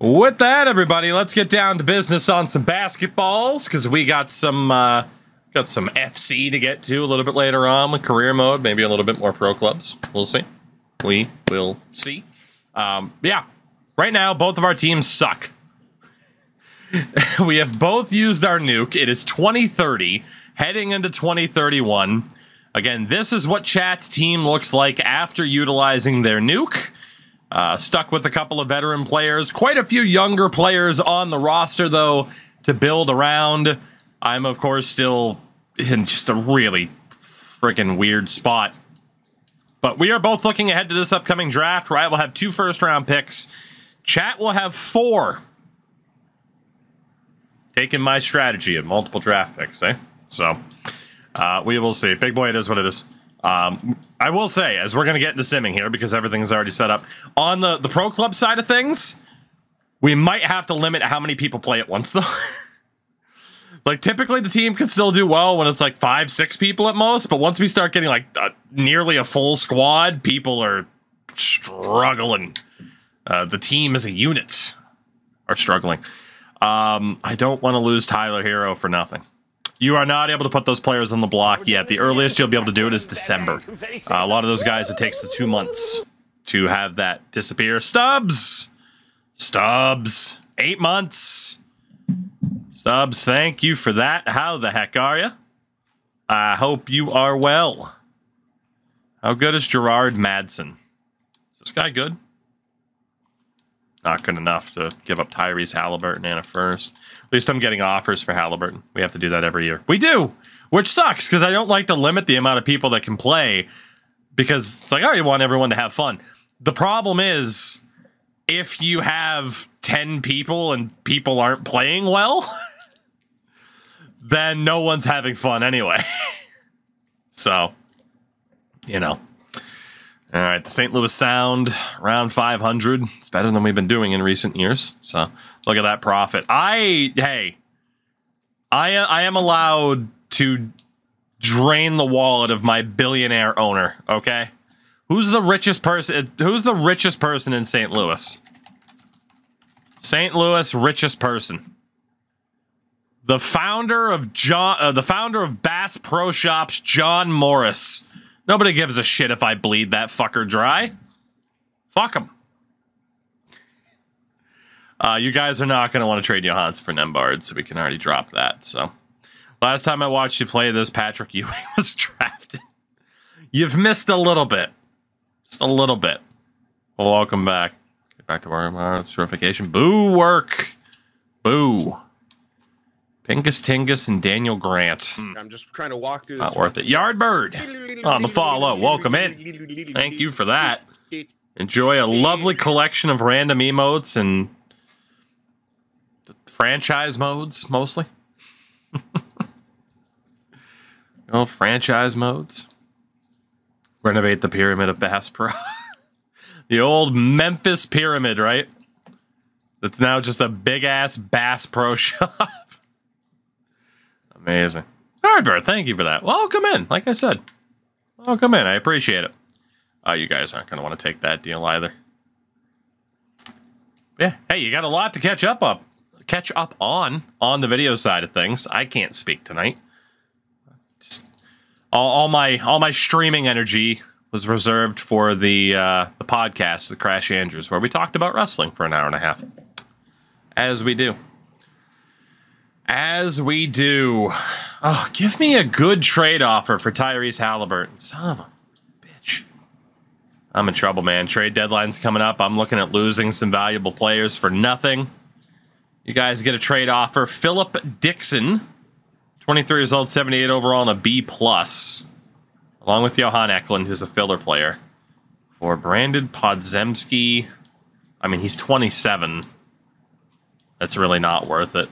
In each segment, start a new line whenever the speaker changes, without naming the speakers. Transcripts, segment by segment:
With that, everybody, let's get down to business on some basketballs, because we got some FC to get to a little bit later on with career mode, maybe a little bit more pro clubs. We'll see. We will see. Yeah, right now, both of our teams suck. We have both used our nuke. It is 2030, heading into 2031. Again, this is what Chat's team looks like after utilizing their nuke. Stuck with a couple of veteran players. Quite a few younger players on the roster, though, to build around. I'm, of course, still in just a really freaking weird spot. But we are both looking ahead to this upcoming draft, where I will have 2 first-round picks. Chat will have 4. Taking my strategy of multiple draft picks, eh? So, we will see. Big boy, it is what it is. I will say, as we're going to get into simming here, because everything's already set up, on the pro club side of things, we might have to limit how many people play at once, though. Like, typically the team can still do well when it's like 5, 6 people at most, but once we start getting like nearly a full squad, people are struggling. The team as a unit are struggling. I don't want to lose Tyler Hero for nothing. You are not able to put those players on the block yet. The earliest you'll be able to do it is December. A lot of those guys, it takes the 2 months to have that disappear. Stubbs! Stubbs! 8 months! Stubbs, thank you for that. How the heck are you? I hope you are well. How good is Gerard Madsen? Is this guy good? Not good enough to give up Tyrese Halliburton and a first. At least I'm getting offers for Halliburton. We have to do that every year. We do! Which sucks, because I don't like to limit the amount of people that can play, because it's like, oh, you want everyone to have fun. The problem is, if you have 10 people and people aren't playing well, then no one's having fun anyway. So, you know. All right, the St. Louis Sound, around 500. It's better than we've been doing in recent years. So, look at that profit. I am allowed to drain the wallet of my billionaire owner, okay? Who's the richest person? Who's the richest person in St. Louis? St. Louis richest person. The founder of Bass Pro Shops, John Morris. Nobody gives a shit if I bleed that fucker dry. Fuck him. You guys are not going to want to trade Johans for Nembard, so we can already drop that. So, last time I watched you play this, Patrick Ewing was drafted. You've missed a little bit. Just a little bit. Well, welcome back. Get back to our certification. Boo work. Boo. Pingus Tingus and Daniel Grant.
I'm just trying to walk through this.
Not worth it. Yardbird on the follow. Welcome in. Thank you for that. Enjoy a lovely collection of random emotes and franchise modes, mostly. Oh, franchise modes. Renovate the pyramid of Bass Pro. The old Memphis pyramid, right? That's now just a big-ass Bass Pro shop. Amazing. Hardbird, thank you for that. Welcome in, like I said. Welcome in, I appreciate it. You guys aren't going to want to take that deal either. Yeah, hey, you got a lot to catch up on the video side of things. I can't speak tonight. Just all my streaming energy was reserved for the podcast with Crash Andrews, where we talked about wrestling for an hour and a half. As we do. As we do. Oh, give me a good trade offer for Tyrese Halliburton. Son of a bitch. I'm in trouble, man. Trade deadline's coming up. I'm looking at losing some valuable players for nothing. You guys get a trade offer. Philip Dixon, 23 years old, 78 overall, and a B+. Along with Johan Eklund, who's a filler player. For Brandon Podziemski. I mean, he's 27. That's really not worth it.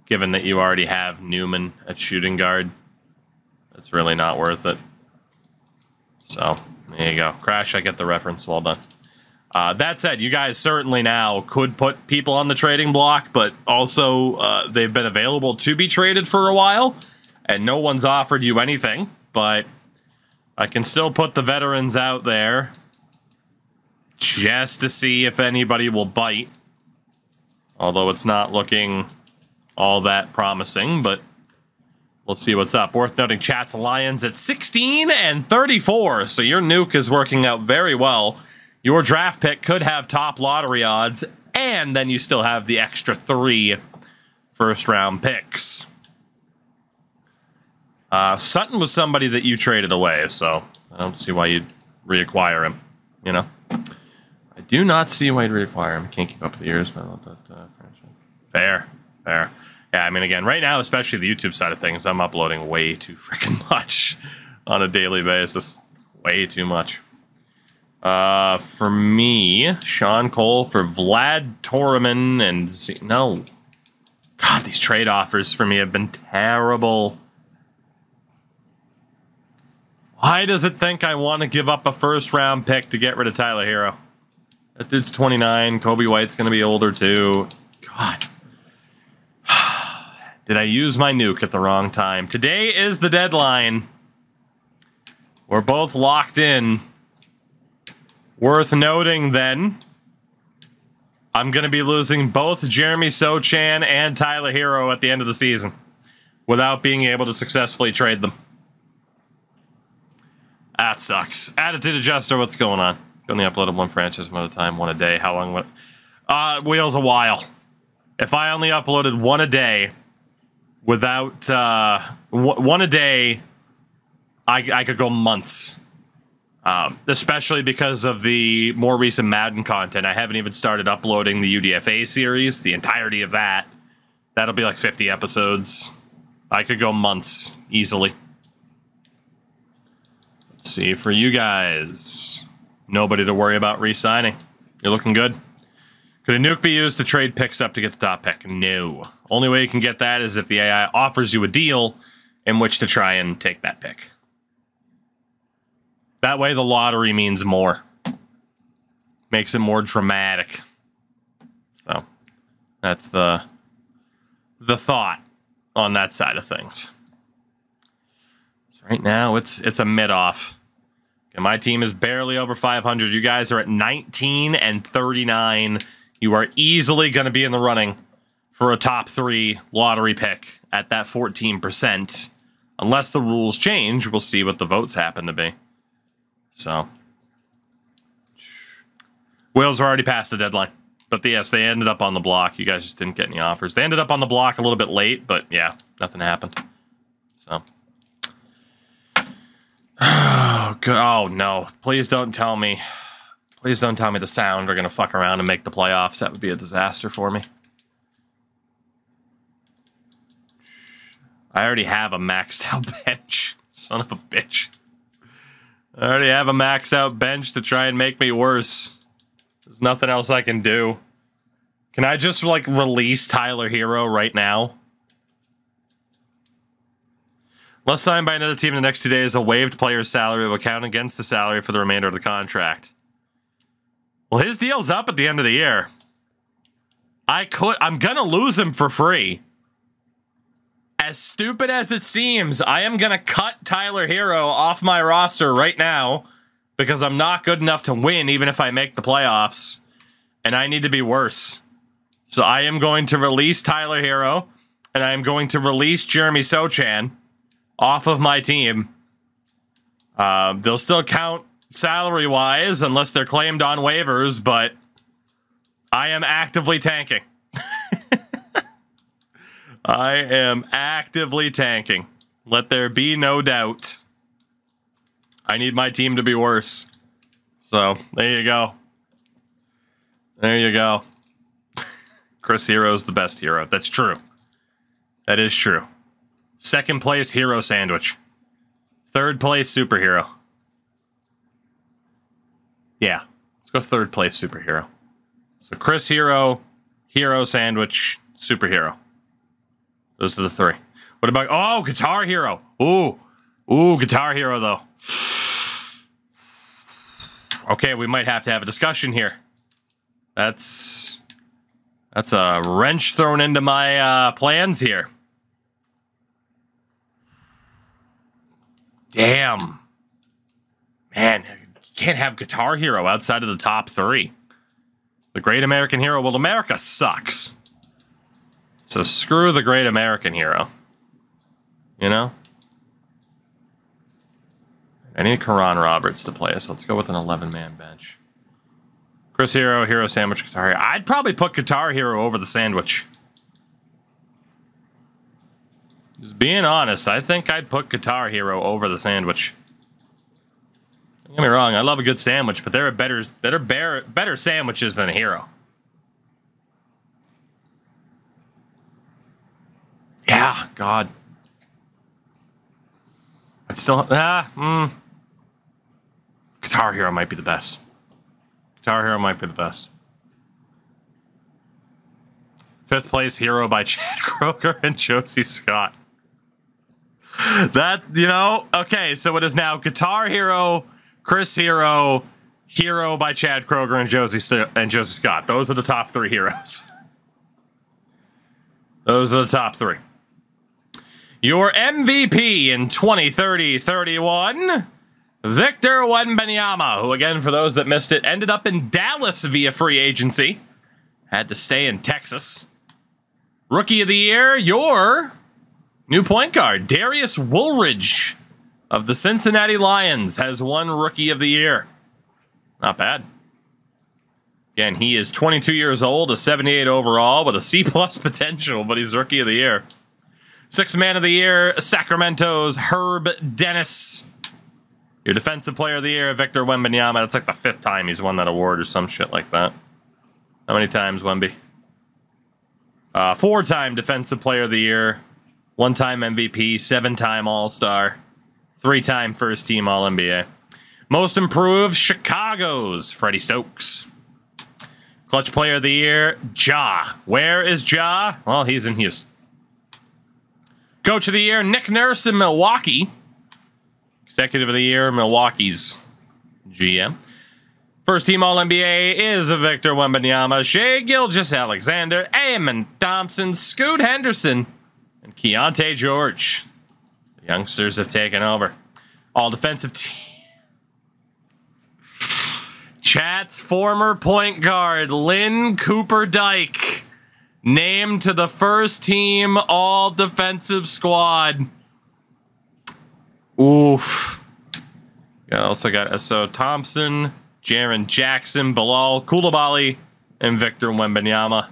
Given that you already have Newman at shooting guard. That's really not worth it. So, there you go. Crash, I get the reference. Well done. That said, you guys certainly now could put people on the trading block, but also they've been available to be traded for a while, and no one's offered you anything, but I can still put the veterans out there just to see if anybody will bite. Although it's not looking all that promising, but let's see what's up. Worth noting, Chat's Lions at 16 and 34. So your nuke is working out very well. Your draft pick could have top lottery odds, and then you still have the extra 3 first-round picks. Sutton was somebody that you traded away, so I don't see why you'd reacquire him, you know? I do not see why you'd reacquire him. Can't keep up with the years, but I love that franchise. Fair. Yeah, I mean, again, right now, especially the YouTube side of things, I'm uploading way too freaking much on a daily basis. Way too much. For me, Sean Cole for Vlad Torreman and... No. God, these trade offers for me have been terrible. Why does it think I want to give up a first-round pick to get rid of Tyler Hero? That dude's 29. Kobe White's going to be older, too. God. Did I use my nuke at the wrong time? Today is the deadline. We're both locked in. Worth noting, then, I'm going to be losing both Jeremy Sochan and Tyler Hero at the end of the season without being able to successfully trade them. That sucks. Attitude Adjuster, what's going on? Only uploaded one franchise one at a time, one a day. How long? Wheels a while. If I only uploaded one a day, without one a day, I could go months. Especially because of the more recent Madden content. I haven't even started uploading the UDFA series, the entirety of that. That'll be like 50 episodes. I could go months, easily. Let's see, for you guys, nobody to worry about re-signing. You're looking good. Could a nuke be used to trade picks up to get the top pick? No. Only way you can get that is if the AI offers you a deal in which to try and take that pick. That way the lottery means more. Makes it more dramatic. So, that's the thought on that side of things. So right now, it's a mid-off. Okay, my team is barely over 500. You guys are at 19 and 39. You are easily going to be in the running for a top 3 lottery pick at that 14%. Unless the rules change, we'll see what the votes happen to be. So, Whales are already past the deadline. But yes, they ended up on the block. You guys just didn't get any offers. They ended up on the block a little bit late, but yeah, nothing happened. So. Oh, God. Oh no. Please don't tell me. Please don't tell me the Sound are going to fuck around and make the playoffs. That would be a disaster for me. I already have a maxed out bench. Son of a bitch. I already have a maxed out bench to try and make me worse. There's nothing else I can do. Can I just, like, release Tyler Hero right now? Unless signed by another team in the next 2 days, a waived player's salary will count against the salary for the remainder of the contract. Well, his deal's up at the end of the year. I'm gonna lose him for free. As stupid as it seems, I am going to cut Tyler Hero off my roster right now because I'm not good enough to win even if I make the playoffs, and I need to be worse. So I am going to release Tyler Hero, and I am going to release Jeremy Sochan off of my team. They'll still count salary-wise unless they're claimed on waivers, but I am actively tanking. I am actively tanking. Let there be no doubt. I need my team to be worse. So, there you go. There you go. Chris Hero's the best hero. That's true. That is true. Second place, Hero Sandwich. Third place, Superhero. Yeah. Let's go third place, Superhero. So, Chris Hero, Hero Sandwich, Superhero. Those are the 3. What about... Oh, Guitar Hero. Ooh. Ooh, Guitar Hero, though. Okay, we might have to have a discussion here. That's a wrench thrown into my plans here. Damn. Man, you can't have Guitar Hero outside of the top 3. The Great American Hero. Well, America sucks. So screw the great American hero. You know? I need Karan Roberts to play us. Let's go with an 11-man bench. Chris Hero, Hero Sandwich, Guitar Hero. I'd probably put Guitar Hero over the Sandwich. Just being honest, I think I'd put Guitar Hero over the Sandwich. Don't get me wrong, I love a good sandwich, but there are better sandwiches than a Hero. Yeah, God. I'd still... Guitar Hero might be the best. Guitar Hero might be the best. 5th place, Hero by Chad Kroger and Josie Scott. That, you know... Okay, so it is now Guitar Hero, Chris Hero, Hero by Chad Kroger and Josie Scott. Those are the top 3 heroes. Those are the top 3. Your MVP in 2030-31, Victor Wembanyama, who, again, for those that missed it, ended up in Dallas via free agency. Had to stay in Texas. Rookie of the Year, your new point guard, Darius Woolridge of the Cincinnati Lions, has won Rookie of the Year. Not bad. Again, he is 22 years old, a 78 overall, with a C+ potential, but he's Rookie of the Year. 6th Man of the Year, Sacramento's Herb Dennis. Your Defensive Player of the Year, Victor Wembanyama. That's like the 5th time he's won that award or some shit like that. How many times, Wemby? 4-time Defensive Player of the Year, 1-time MVP, 7-time All-Star, 3-time First Team All-NBA. Most Improved, Chicago's Freddie Stokes. Clutch Player of the Year, Ja. Where is Ja? Well, he's in Houston. Coach of the Year, Nick Nurse in Milwaukee. Executive of the Year, Milwaukee's GM. First Team All-NBA is Victor Wembanyama, Shai Gilgeous-Alexander, Amen Thompson, Scoot Henderson, and Keontae George. The youngsters have taken over. All-Defensive Team. Chat's former point guard, Lynn Cooper-Dyke, named to the First Team All-Defensive Squad. Oof. Also got So Thompson, Jaren Jackson, Bilal Coulibaly, and Victor Wembanyama.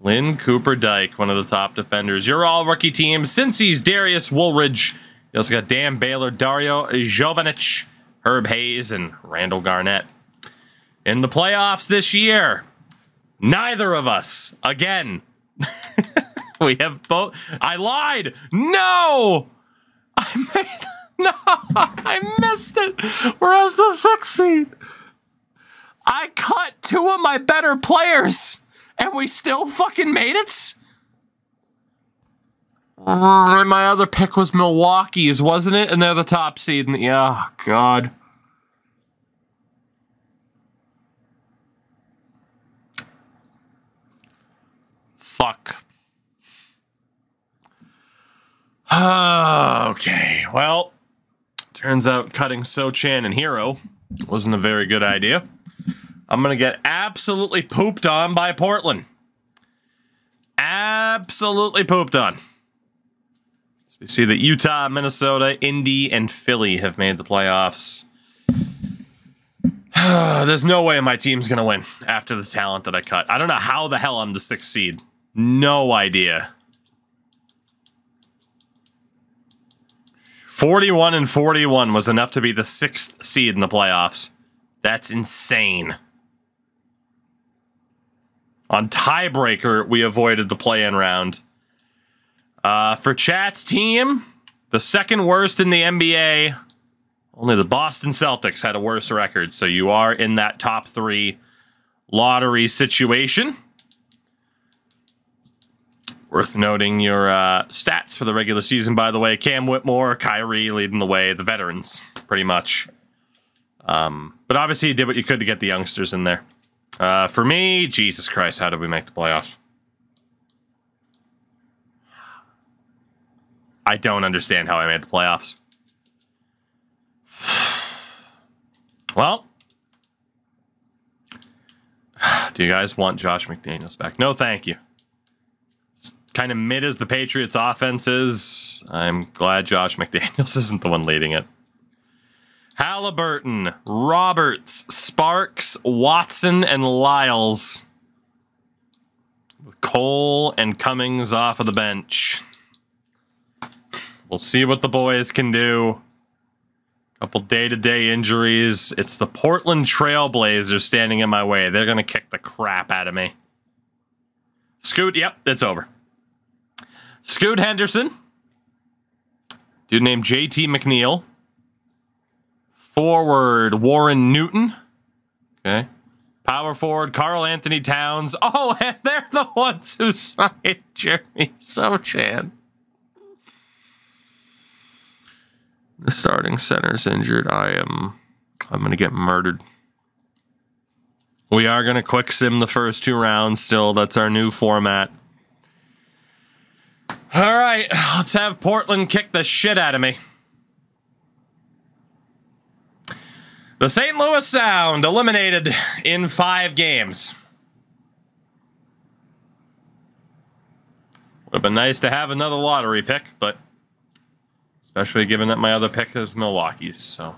Lynn Cooper-Dyke, one of the top defenders. Your all-rookie team, Cincy's Darius Woolridge. You also got Dan Baylor, Dario Jovanic, Herb Hayes, and Randall Garnett. In the playoffs this year, neither of us, again, we have both. I lied. No! No, I missed it. Whereas the 6th seed, I cut 2 of my better players, and we still fucking made it? My other pick was Milwaukee's, wasn't it? And they're the top seed. Yeah, oh, God. Fuck. Okay, well, turns out cutting Sochan and Hero wasn't a very good idea. I'm going to get absolutely pooped on by Portland. Absolutely pooped on. So we see that Utah, Minnesota, Indy, and Philly have made the playoffs. There's no way my team's going to win after the talent that I cut. I don't know how the hell I'm the 6th seed. No idea. 41-41 was enough to be the 6th seed in the playoffs. That's insane. On tiebreaker, we avoided the play-in round. For Chat's team, the 2nd worst in the NBA. Only the Boston Celtics had a worse record, so you are in that top 3 lottery situation. Worth noting your stats for the regular season, by the way. Cam Whitmore, Kyrie leading the way, the veterans, pretty much. But obviously you did what you could to get the youngsters in there. For me, Jesus Christ, how did we make the playoffs? I don't understand how I made the playoffs. Well, do you guys want Josh McDaniels back? No, thank you. kind of mid as the Patriots offense is, I'm glad Josh McDaniels isn't the one leading it. Halliburton, Roberts, Sparks, Watson, and Lyles. With Cole and Cummings off of the bench. We'll see what the boys can do. Couple day-to-day injuries. It's the Portland Trailblazers standing in my way. They're going to kick the crap out of me. Scoot, yep, it's over. Scoot Henderson. Dude named JT McNeil. Forward, Warren Newton. Okay. Power forward, Karl Anthony Towns. Oh, and they're the ones who signed Jeremy Sochan. The starting center's injured. I'm going to get murdered. We are going to quick sim the first 2 rounds still. That's our new format. All right, let's have Portland kick the shit out of me. The St. Louis Sound eliminated in 5 games. Would have been nice to have another lottery pick, but especially given that my other pick is Milwaukee's, so.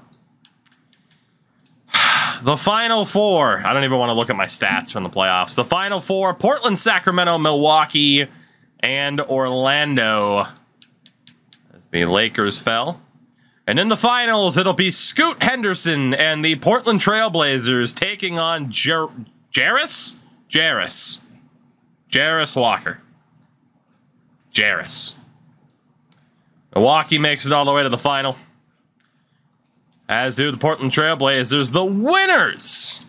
The Final 4. I don't even want to look at my stats from the playoffs. The Final 4, Portland, Sacramento, Milwaukee, and Orlando. As the Lakers fell. And in the finals, it'll be Scoot Henderson and the Portland Trailblazers taking on Jarris Walker. Jarris. Milwaukee makes it all the way to the final. As do the Portland Trailblazers, the winners.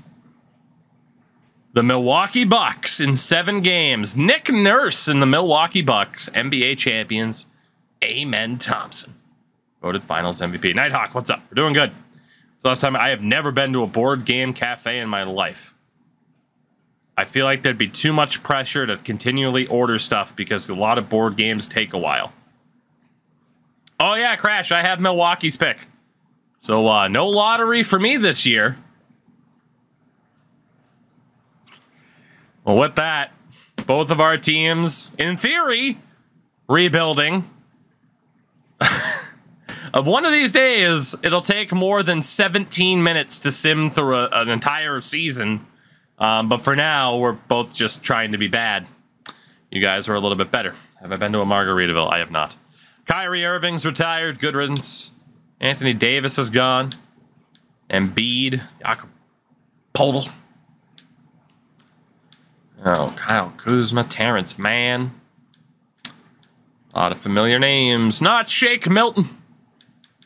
The Milwaukee Bucks in 7 games. Nick Nurse and the Milwaukee Bucks, NBA champions. Amen Thompson. Voted finals MVP. Nighthawk, what's up? We're doing good. It's the last time. I have never been to a board game cafe in my life. I feel like there'd be too much pressure to continually order stuff because a lot of board games take a while. Oh yeah, Crash, I have Milwaukee's pick. So no lottery for me this year. Well, with that, both of our teams, in theory, rebuilding. One of these days, it'll take more than 17 minutes to sim through an entire season. But for now, we're both just trying to be bad. You guys are a little bit better. Have I been to a Margaritaville? I have not. Kyrie Irving's retired. Good riddance. Anthony Davis is gone. Embiid. Jakob Poeltl. Oh, Kyle Kuzma. Terrence Mann. A lot of familiar names. Not Shake Milton.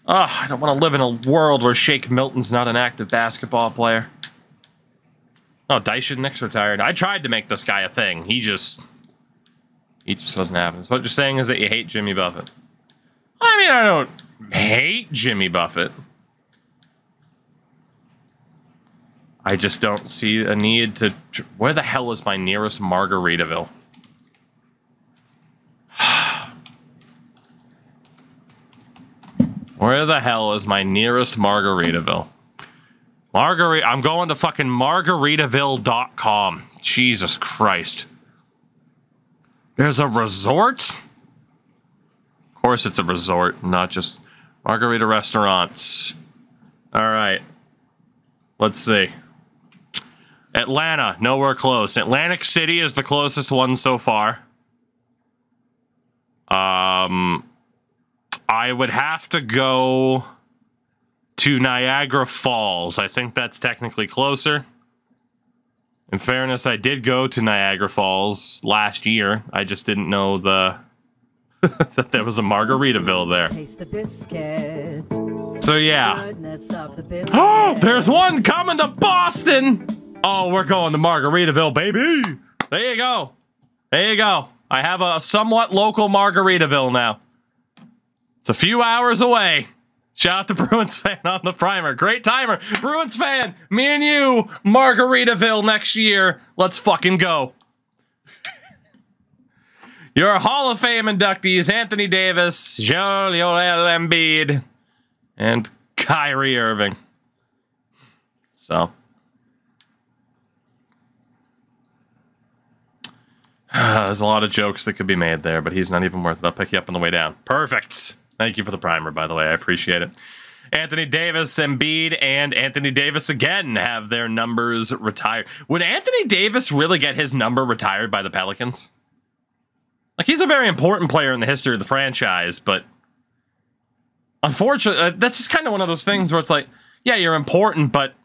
Oh, I don't want to live in a world where Shake Milton's not an active basketball player. Oh, Dyson Nick's retired. I tried to make this guy a thing. He just wasn't happening. So what you're saying is that you hate Jimmy Buffett. I mean, I don't hate Jimmy Buffett. I just don't see a need to... Where the hell is my nearest Margaritaville? Where the hell is my nearest Margaritaville? I'm going to fucking Margaritaville.com. Jesus Christ. There's a resort? Of course it's a resort, not just margarita restaurants. All right. Let's see. Atlanta, nowhere close. Atlantic City is the closest one so far. I would have to go to Niagara Falls. I think that's technically closer. In fairness, I did go to Niagara Falls last year. I just didn't know that there was a Margaritaville there.
Taste the biscuit.
So yeah.
The
Oh, there's one coming to Boston. Oh, we're going to Margaritaville, baby. There you go. There you go. I have a somewhat local Margaritaville now. It's a few hours away. Shout out to Bruins fan on the primer. Great timer. Bruins fan, me and you, Margaritaville next year. Let's fucking go. Your Hall of Fame inductees, Anthony Davis, Joel Embiid, and Kyrie Irving. So. There's a lot of jokes that could be made there, but he's not even worth it. I'll pick you up on the way down. Perfect. Thank you for the primer, by the way. I appreciate it. Anthony Davis, Embiid, and Anthony Davis again have their numbers retired. Would Anthony Davis really get his number retired by the Pelicans? Like, he's a very important player in the history of the franchise, but unfortunately, that's just kind of one of those things where it's like, yeah, you're important, but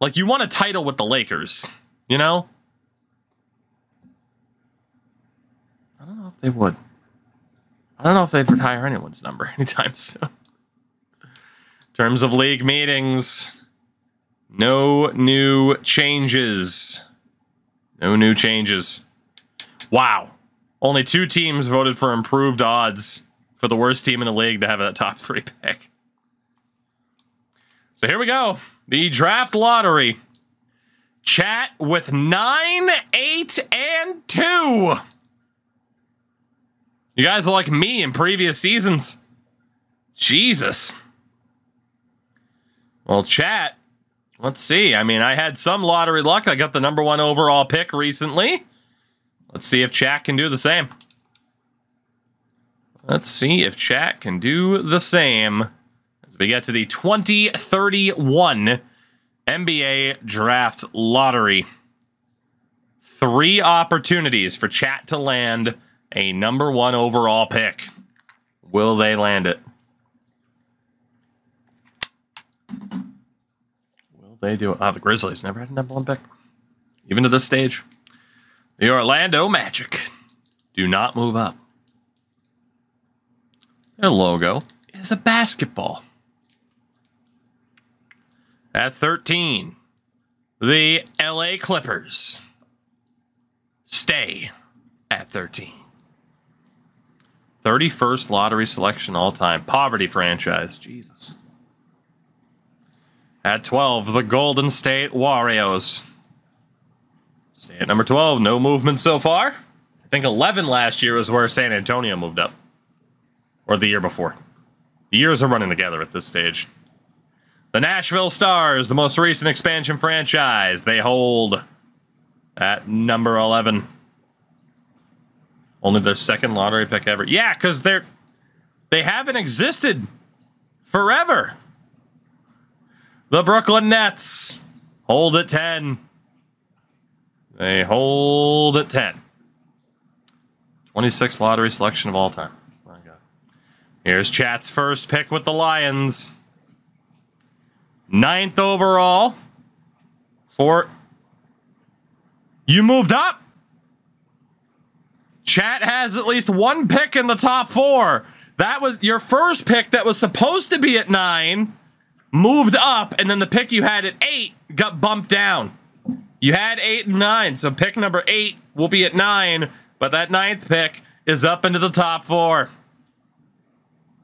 like, you won a title with the Lakers, you know? I don't know if they would. I don't know if they'd retire anyone's number anytime soon. In terms of league meetings, no new changes. No new changes. Wow. Only 2 teams voted for improved odds for the worst team in the league to have a top 3 pick. So here we go. The draft lottery. Chat with 9, 8, and 2. You guys are like me in previous seasons. Jesus. Well, chat, let's see. I mean, I had some lottery luck. I got the #1 overall pick recently. Let's see if chat can do the same. Let's see if chat can do the same as we get to the 2031 NBA Draft Lottery. 3 opportunities for chat to land a #1 overall pick. Will they land it? Will they do it? Oh, the Grizzlies never had a #1 pick. Even to this stage. The Orlando Magic do not move up. Their logo is a basketball. At 13, the LA Clippers stay at 13. 31st lottery selection all time. Poverty franchise. Jesus. At 12, the Golden State Warriors. Stay at number 12. No movement so far. I think 11 last year was where San Antonio moved up. Or the year before. The years are running together at this stage. The Nashville Stars, the most recent expansion franchise. They hold at number 11. Only their 2nd lottery pick ever. Yeah, because they haven't existed forever. The Brooklyn Nets hold at 10. They hold at 10. 26th lottery selection of all time. My God. Here's chat's first pick with the Lions. 9th overall. You moved up. Chat has at least 1 pick in the top 4. That was your first pick that was supposed to be at 9. Moved up, and then the pick you had at 8 got bumped down. You had 8 and 9, so pick number 8 will be at 9, but that 9th pick is up into the top 4.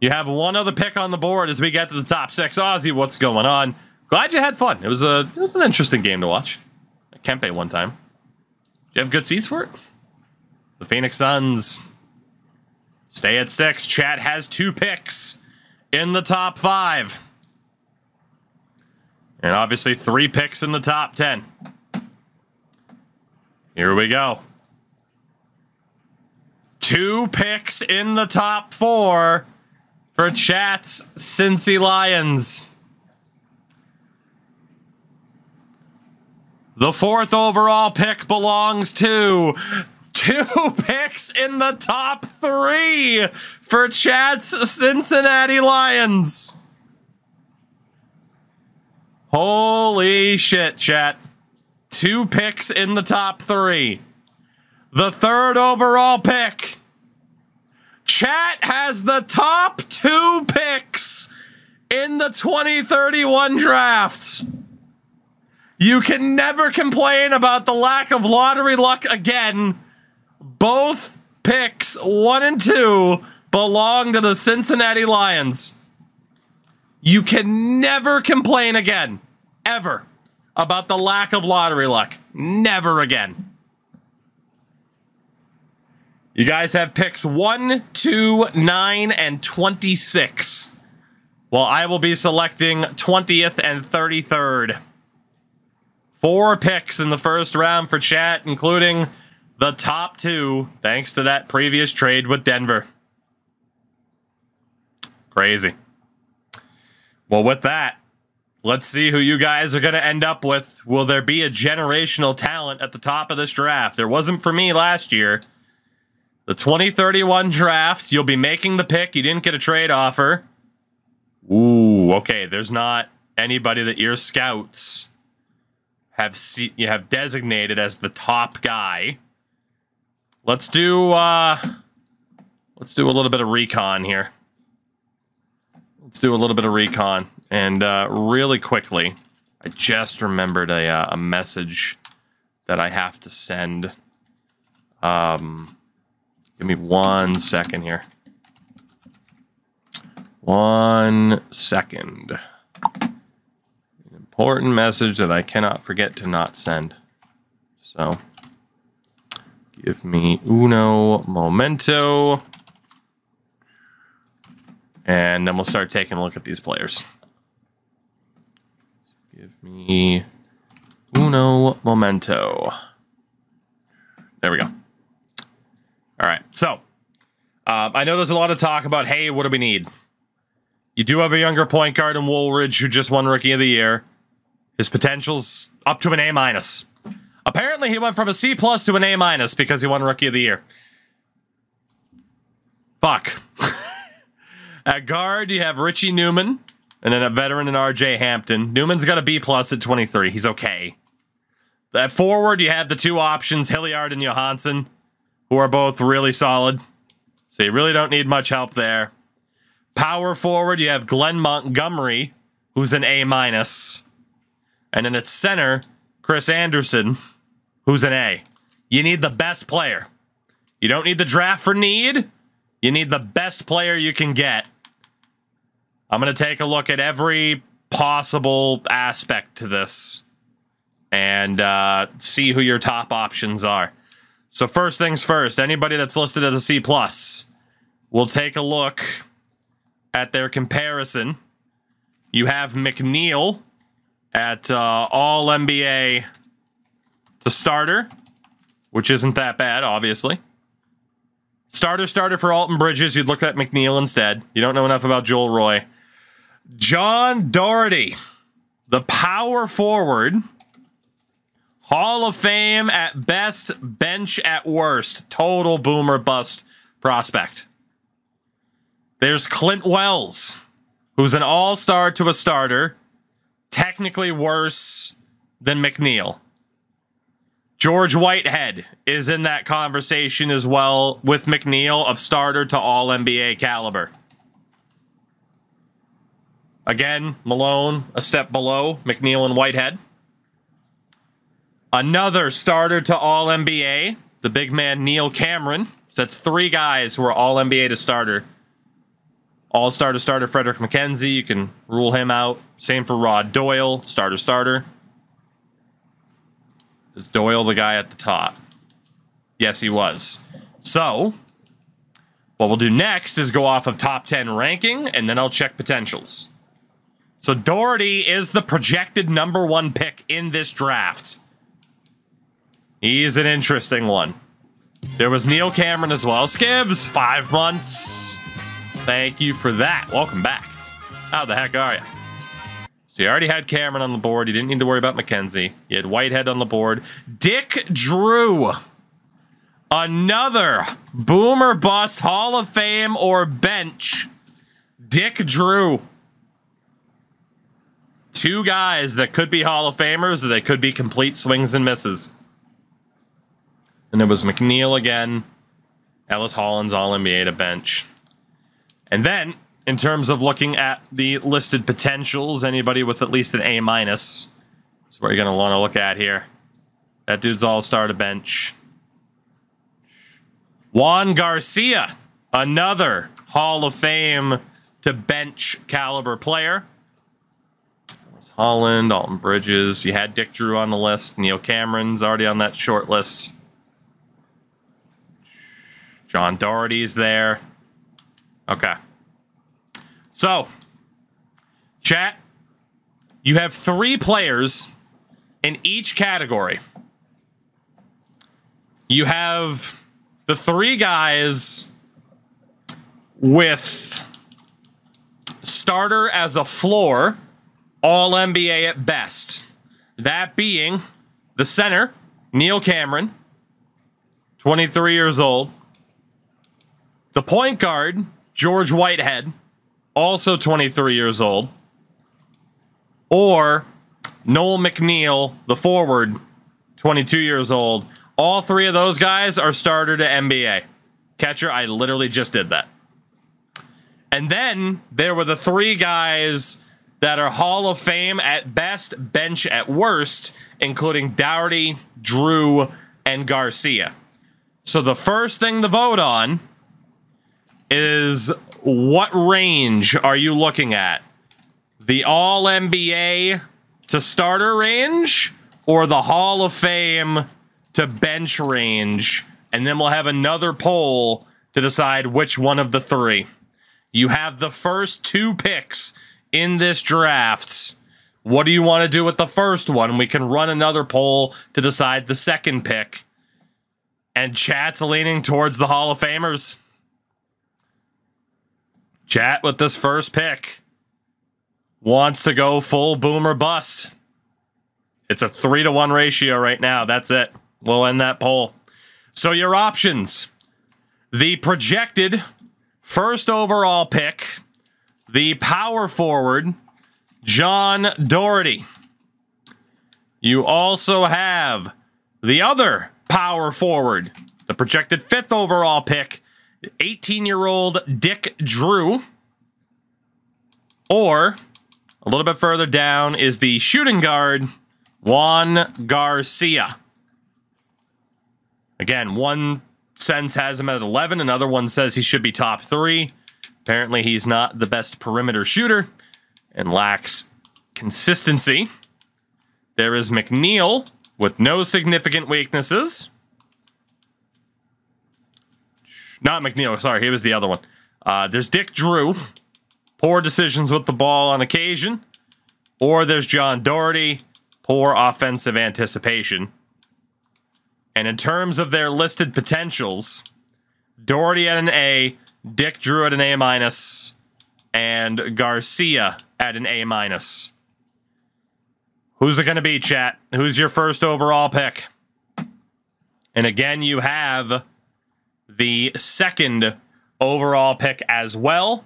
You have 1 other pick on the board as we get to the top 6. Ozzy, what's going on? Glad you had fun. It was an interesting game to watch. At Kempe one time. Did you have good seats for it? The Phoenix Suns stay at 6. Chat has 2 picks in the top 5. And obviously 3 picks in the top 10. Here we go. 2 picks in the top 4 for chat's Cincy Lions. The 4th overall pick belongs to 2 picks in the top 3 for chat's Cincinnati Lions. Holy shit, chat. 2 picks in the top 3. The 3rd overall pick. Chat has the top 2 picks in the 2031 drafts. You can never complain about the lack of lottery luck again. Both picks, 1 and 2, belong to the Cincinnati Lions. You can never complain again, ever, about the lack of lottery luck. Never again. You guys have picks 1, 2, 9, and 26. Well, I will be selecting 20th and 33rd. 4 picks in the first round for chat, including the top 2 thanks to that previous trade with Denver. Crazy. Well, with that, let's see who you guys are going to end up with. Will there be a generational talent at the top of this draft? There wasn't for me last year. The 2031 draft, you'll be making the pick. You didn't get a trade offer. Ooh, okay. There's not anybody that your scouts you have designated as the top guy. Let's do a little bit of recon here. Let's do a little bit of recon. And really quickly, I just remembered a message that I have to send. Give me 1 second here. 1 second. An important message that I cannot forget to not send. So, give me uno momento. And then we'll start taking a look at these players. Give me uno momento. There we go. All right, so I know there's a lot of talk about, hey, what do we need? You do have a younger point guard in Woolridge who just won Rookie of the Year. His potential's up to an A-. Apparently, he went from a C+ to an A- because he won Rookie of the Year. Fuck. At guard, you have Richie Newman, and then a veteran in R.J. Hampton. Newman's got a B+ at 23. He's okay. At forward, you have the 2 options, Hilliard and Johansson, who are both really solid. So you really don't need much help there. Power forward, you have Glenn Montgomery, who's an A-. And then at center, Chris Anderson, who's an A. You need the best player. You don't need the draft for need. You need the best player you can get. I'm going to take a look at every possible aspect to this and see who your top options are. So first things first, anybody that's listed as a C+, we'll take a look at their comparison. You have McNeil at All-NBA to starter, which isn't that bad, obviously. Starter for Alton Bridges, you'd look at McNeil instead. You don't know enough about Joel Roy. John Doherty, the power forward, Hall of Fame at best, bench at worst. Total boomer bust prospect. There's Clint Wells, who's an all-star to a starter. Technically worse than McNeil. George Whitehead is in that conversation as well with McNeil of starter to all-NBA caliber. Again, Malone a step below McNeil and Whitehead. Another starter to All-NBA, the big man Neil Cameron. So that's 3 guys who are All-NBA to starter. All-star to starter Frederick McKenzie, you can rule him out. Same for Rod Doyle, starter. Is Doyle the guy at the top? Yes, he was. So, what we'll do next is go off of top 10 ranking, and then I'll check potentials. So Doherty is the projected #1 pick in this draft. He's an interesting one. There was Neil Cameron as well. Skivs, 5 months. Thank you for that. Welcome back. How the heck are you? So you already had Cameron on the board. You didn't need to worry about McKenzie. You had Whitehead on the board. Dick Drew. Another boomer bust, Hall of Fame or bench. Dick Drew. 2 guys that could be Hall of Famers or they could be complete swings and misses. And it was McNeil again. Ellis Hollins, All-NBA to bench. And then, in terms of looking at the listed potentials, anybody with at least an A- is what you're going to want to look at here. That dude's all-star to bench. Juan Garcia, another Hall of Fame to bench caliber player. Ellis Holland, Alton Bridges. You had Dick Drew on the list. Neil Cameron's already on that short list. John Doherty's there. Okay. So, chat, you have 3 players in each category You have the three guys with starter as a floor, all NBA at best. That being the center, Neil Cameron, 23 years old. The point guard, George Whitehead, also 23 years old. Or Noel McNeil, the forward, 22 years old. All three of those guys are starter to NBA. Catcher, I literally just did that. And then there were the three guys that are Hall of Fame at best, bench at worst, including Dougherty, Drew, and Garcia. So the first thing to vote on is what range are you looking at? The All-NBA to starter range or the Hall of Fame to bench range? And then we'll have another poll to decide which one of the three. You have the first two picks in this draft. What do you want to do with the first one? We can run another poll to decide the second pick. And chat's leaning towards the Hall of Famers. Chat with this first pick wants to go full boom or bust. It's a 3-to-1 ratio right now. That's it. We'll end that poll. So your options. The projected first overall pick, the power forward, John Doherty. You also have the other power forward, the projected 5th overall pick, 18-year-old Dick Drew. Or, a little bit further down, is the shooting guard, Juan Garcia. Again, one sense has him at 11, another one says he should be top 3. Apparently he's not the best perimeter shooter and lacks consistency. There is McNeil with no significant weaknesses. Not McNeil, sorry, he was the other one. There's Dick Drew, poor decisions with the ball on occasion. Or there's John Doherty, poor offensive anticipation. And in terms of their listed potentials, Doherty at an A, Dick Drew at an A-, and Garcia at an A-. Who's it going to be, chat? Who's your first overall pick? And again, you have the second overall pick as well,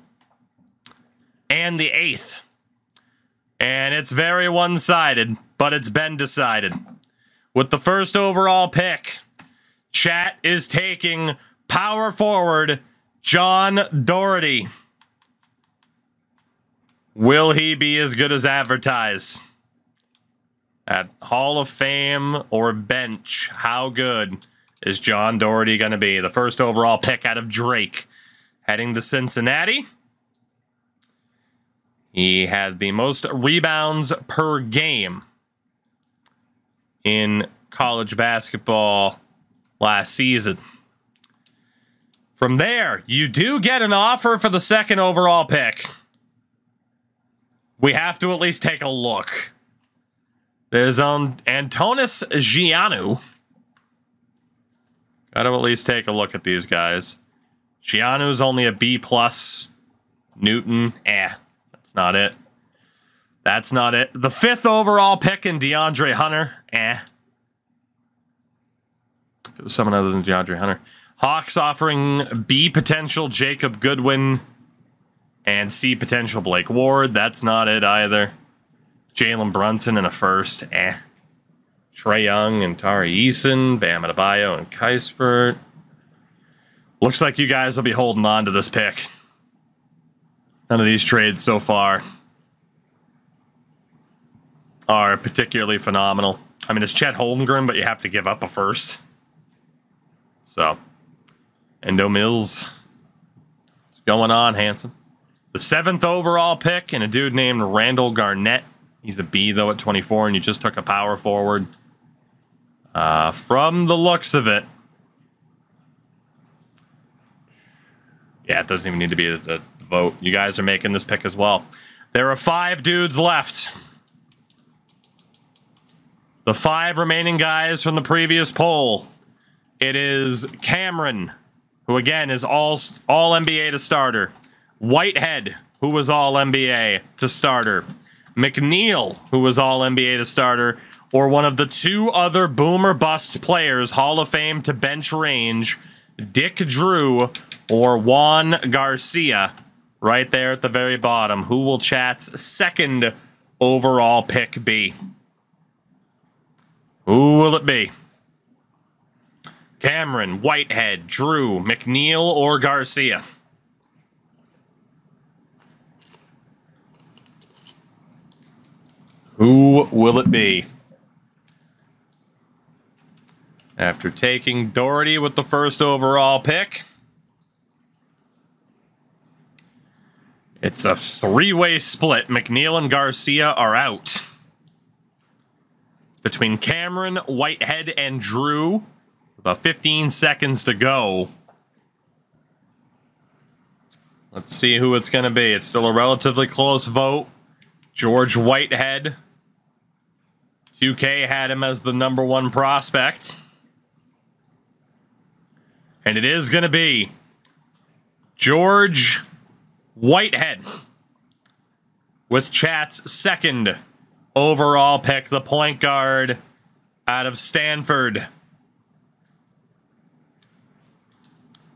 and the 8th. And it's very one-sided, but it's been decided. With the first overall pick, chat is taking power forward John Doherty. Will he be as good as advertised? At Hall of Fame or bench, how good is John Doherty going to be? The first overall pick out of Drake, heading to Cincinnati. He had the most rebounds per game in college basketball last season. From there, you do get an offer for the second overall pick. We have to at least take a look. There's Antonis Giannou. Got to at least take a look at these guys. Giannou's only a B+. Newton, that's not it. That's not it. The 5th overall pick in DeAndre Hunter, If it was someone other than DeAndre Hunter. Hawks offering B potential Jacob Goodwin and C potential Blake Ward. That's not it either. Jalen Brunson in a first, Trae Young and Tari Eason, Bam Adebayo and Kispert. Looks like you guys will be holding on to this pick. None of these trades so far are particularly phenomenal. I mean, it's Chet Holmgren, but you have to give up a first. So, Endo Mills. What's going on, Hanson? The 7th overall pick and a dude named Randall Garnett. He's a B, though, at 24, and you just took a power forward. From the looks of it. Yeah, it doesn't even need to be a vote. You guys are making this pick as well. There are 5 dudes left. The 5 remaining guys from the previous poll. It is Cameron, who again is all NBA to starter. Whitehead, who was all NBA to starter. McNeil, who was all NBA to starter. Or one of the two other boom or bust players, Hall of Fame to bench range, Dick Drew or Juan Garcia, right there at the very bottom. Who will chat's second overall pick be? Who will it be? Cameron, Whitehead, Drew, McNeil, or Garcia? Who will it be? After taking Doherty with the first overall pick, it's a three-way split. McNeil and Garcia are out. It's between Cameron, Whitehead, and Drew. About 15 seconds to go. Let's see who it's going to be. It's still a relatively close vote. George Whitehead. 2K had him as the #1 prospect. And it is going to be George Whitehead with chat's second overall pick, the point guard out of Stanford.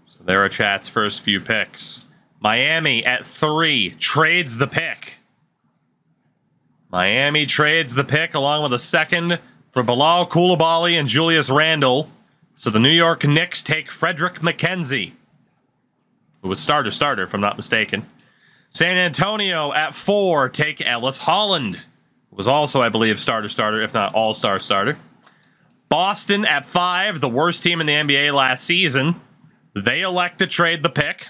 So there are chat's first few picks. Miami at 3 trades the pick. Miami trades the pick along with a second for Bilal Coulibaly and Julius Randle. So the New York Knicks take Frederick McKenzie, who was starter, if I'm not mistaken. San Antonio at 4 take Ellis Holland, who was also, I believe, starter, if not all-star starter. Boston at 5, the worst team in the NBA last season. They elect to trade the pick,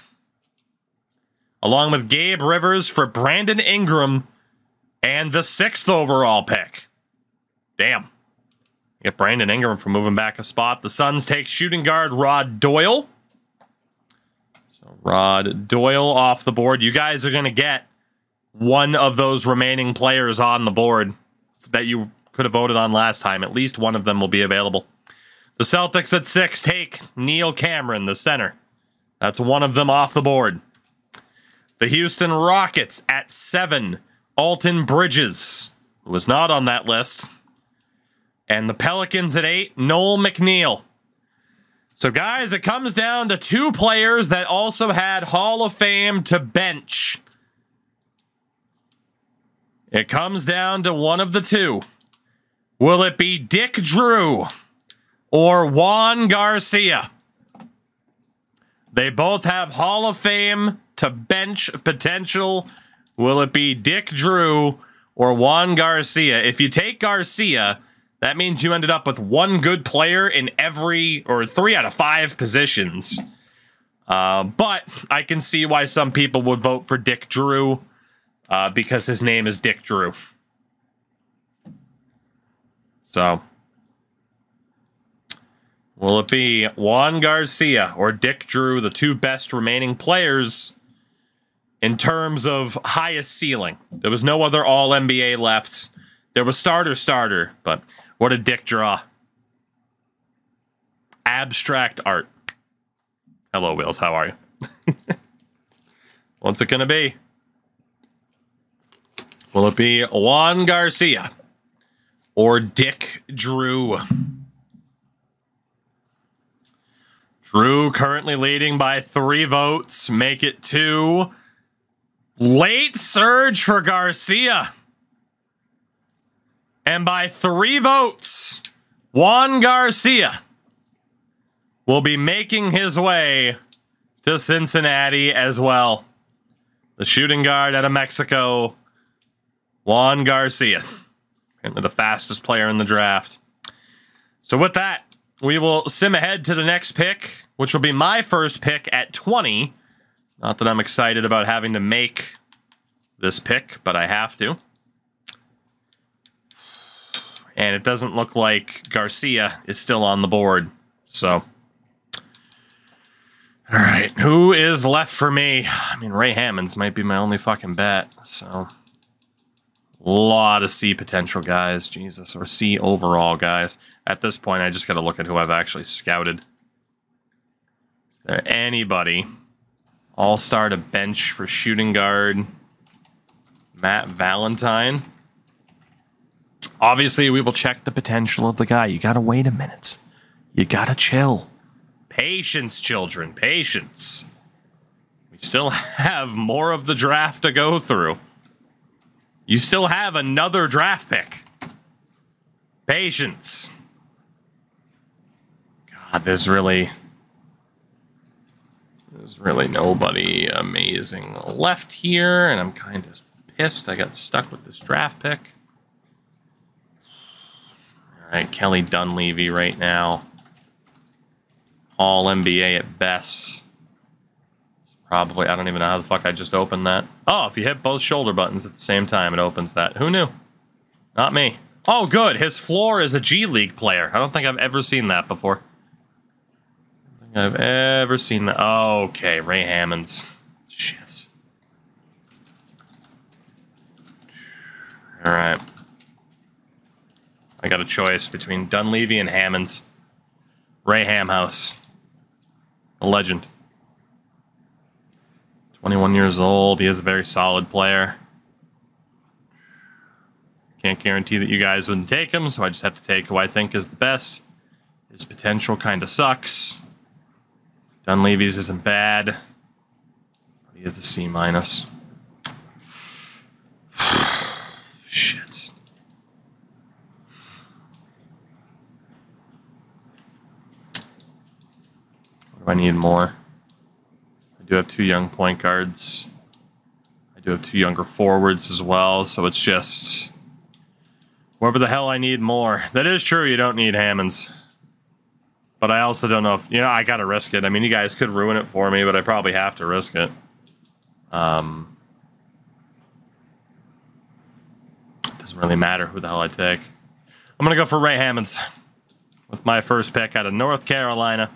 along with Gabe Rivers for Brandon Ingram and the 6th overall pick. Damn. Get Brandon Ingram for moving back a spot. The Suns take shooting guard Rod Doyle. So Rod Doyle off the board. You guys are going to get one of those remaining players on the board that you could have voted on last time. At least one of them will be available. The Celtics at 6 take Neil Cameron, the center. That's one of them off the board. The Houston Rockets at 7, Alton Bridges, who was not on that list. And the Pelicans at 8, Noel McNeil. So, guys, it comes down to 2 players that also had Hall of Fame to bench. It comes down to one of the 2. Will it be Dick Drew or Juan Garcia? They both have Hall of Fame to bench potential. Will it be Dick Drew or Juan Garcia? If you take Garcia, that means you ended up with one good player in every, or 3 out of 5 positions. But I can see why some people would vote for Dick Drew, because his name is Dick Drew. So, will it be Juan Garcia or Dick Drew, the 2 best remaining players in terms of highest ceiling? There was no other All-NBA left. There was starter, but what did Dick draw? Abstract art. Hello, Wills. How are you? What's it going to be? Will it be Juan Garcia or Dick Drew? Drew currently leading by 3 votes. Make it 2. Late surge for Garcia. And by 3 votes, Juan Garcia will be making his way to Cincinnati as well. The shooting guard out of Mexico, Juan Garcia. And the fastest player in the draft. So with that, we will sim ahead to the next pick, which will be my first pick at 20. Not that I'm excited about having to make this pick, but I have to. And it doesn't look like Garcia is still on the board. So, all right, who is left for me? I mean, Ray Hammonds might be my only fucking bet. So, a lot of C potential guys, Jesus, or C overall guys. At this point, I just got to look at who I've actually scouted. there anybody? All-star to bench for shooting guard. Matt Valentine. Obviously, we will check the potential of the guy. You gotta wait a minute. You gotta chill. Patience, children. Patience. We still have more of the draft to go through. You still have another draft pick. Patience. God, there's really nobody amazing left here, and I'm kind of pissed I got stuck with this draft pick. All right, Kelly Dunleavy right now. All NBA at best. It's probably, I don't even know how the fuck I just opened that. Oh, if you hit both shoulder buttons at the same time, it opens that. Who knew? Not me. Oh, good. His floor is a G League player. I don't think I've ever seen that before. I've ever seen that. Oh, okay, Ray Hammonds. Shit. All right. I got a choice between Dunleavy and Hammonds. Ray Hamhouse. A legend. 21 years old. He is a very solid player. Can't guarantee that you guys wouldn't take him, so I just have to take who I think is the best. His potential kind of sucks. Dunleavy's isn't bad, but he is a C-. Shit. What do I need more? I do have 2 young point guards. I do have 2 younger forwards as well, so it's just whoever the hell I need more. That is true, you don't need Hammonds. But I also don't know if, you know, I gotta risk it. I mean, you guys could ruin it for me, but I probably have to risk it. It doesn't really matter who the hell I take. I'm gonna go for Ray Hammonds with my first pick out of North Carolina.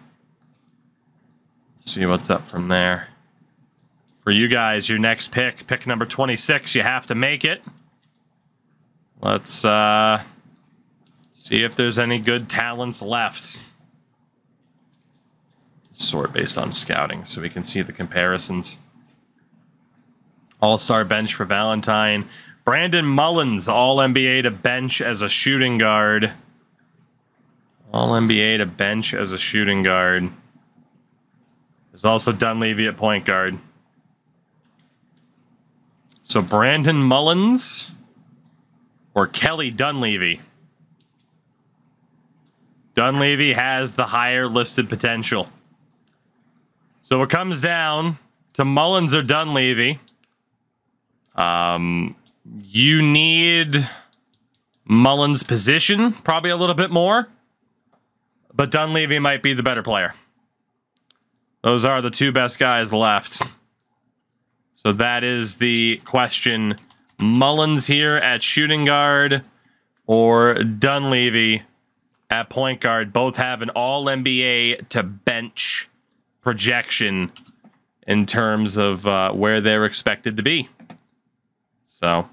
Let's see what's up from there. For you guys, your next pick number 26, you have to make it. Let's see if there's any good talents left. Sort based on scouting, so we can see the comparisons. All-star bench for Valentine. Brandon Mullins, All-NBA to bench as a shooting guard. All-NBA to bench as a shooting guard. There's also Dunleavy at point guard. So Brandon Mullins or Kelly Dunleavy. Dunleavy has the higher listed potential. So it comes down to Mullins or Dunleavy. You need Mullins' position, probably a little bit more. But Dunleavy might be the better player. Those are the 2 best guys left. So that is the question. Mullins here at shooting guard or Dunleavy at point guard. Both have an All-NBA to bench projection in terms of where they're expected to be. So,